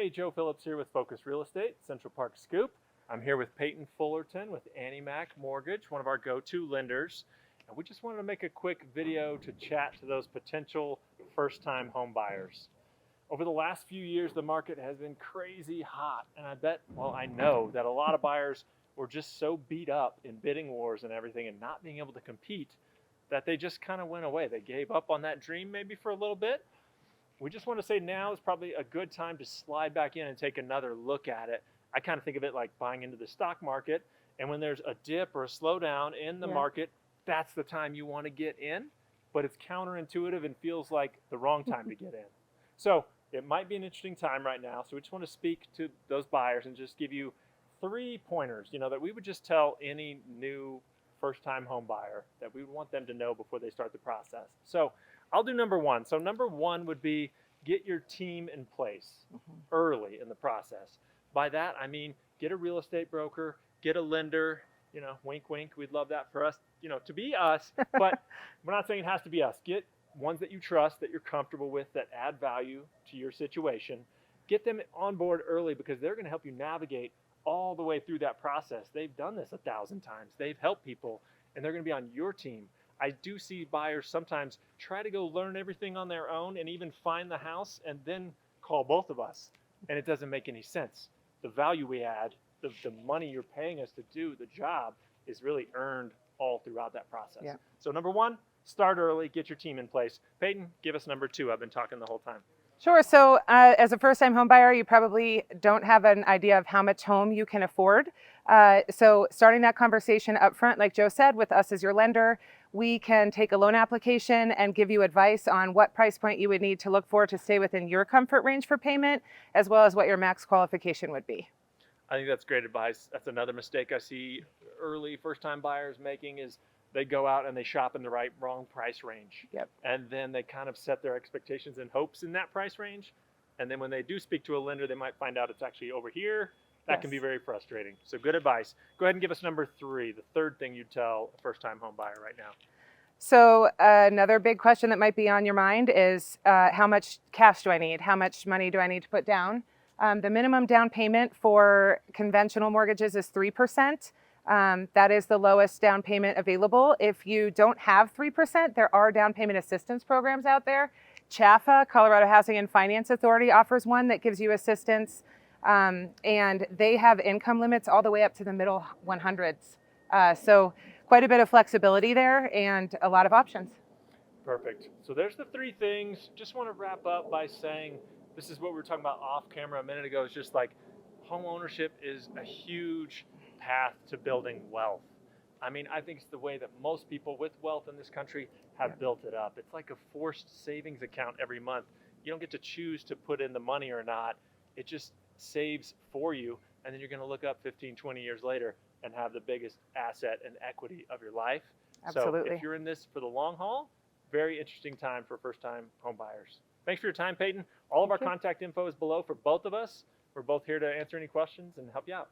Hey, Joe Phillips here with Focus Real Estate, Central Park Scoop. I'm here with Peyton Fullerton with AnnieMac Mortgage, one of our go-to lenders. And we just wanted to make a quick video to chat to those potential first-time home buyers. Over the last few years, the market has been crazy hot. And I know that a lot of buyers were just so beat up in bidding wars and everything and not being able to compete that they just kind of went away. They gave up on that dream maybe for a little bit. We just want to say now is probably a good time to slide back in and take another look at it. I kind of think of it like buying into the stock market, and when there's a dip or a slowdown in the market, that's the time you want to get in, but it's counterintuitive and feels like the wrong time to get in. So it might be an interesting time right now, so we just want to speak to those buyers and just give you 3 pointers, that we would just tell any new first-time home buyer that we would want them to know before they start the process. So I'll do number 1. So number 1 would be get your team in place early in the process. By that, I mean, get a real estate broker, get a lender, wink, wink. We'd love that for us, to be us, but we're not saying it has to be us. Get ones that you trust, that you're comfortable with, that add value to your situation. Get them on board early because they're going to help you navigate all the way through that process. They've done this 1,000 times. They've helped people, and they're going to be on your team. I do see buyers sometimes try to go learn everything on their own and even find the house and then call both of us. And it doesn't make any sense. The value we add, the money you're paying us to do the job is really earned all throughout that process. Yeah. So number 1, start early, get your team in place. Peyton, give us number 2. I've been talking the whole time. Sure. So as a first-time home buyer, you probably don't have an idea of how much home you can afford. So starting that conversation up front, like Joe said, with us as your lender, we can take a loan application and give you advice on what price point you would need to look for to stay within your comfort range for payment, as well as what your max qualification would be. I think that's great advice. That's another mistake I see early first-time buyers making is they go out and they shop in the wrong price range. Yep. And then they kind of set their expectations and hopes in that price range. And then when they do speak to a lender, they might find out it's actually over here. That can be very frustrating. So good advice. Go ahead and give us number 3, the third thing you'd tell a first-time home buyer right now. So another big question that might be on your mind is how much cash do I need? How much money do I need to put down? The minimum down payment for conventional mortgages is 3%. That is the lowest down payment available. If you don't have 3%, there are down payment assistance programs out there. CHFA, Colorado Housing and Finance Authority, offers one that gives you assistance, and they have income limits all the way up to the middle 100s. So quite a bit of flexibility there and a lot of options. Perfect. So there's the 3 things. Just want to wrap up by saying this is what we were talking about off camera a minute ago. It's just like home ownership is a huge path to building wealth. I mean, I think it's the way that most people with wealth in this country have built it up. It's like a forced savings account every month. You don't get to choose to put in the money or not. It just saves for you, and then you're going to look up 15, 20 years later and have the biggest asset and equity of your life. Absolutely. So if you're in this for the long haul, very interesting time for first-time home buyers. Thanks for your time, Peyton. All of our contact info is below for both of us. We're both here to answer any questions and help you out.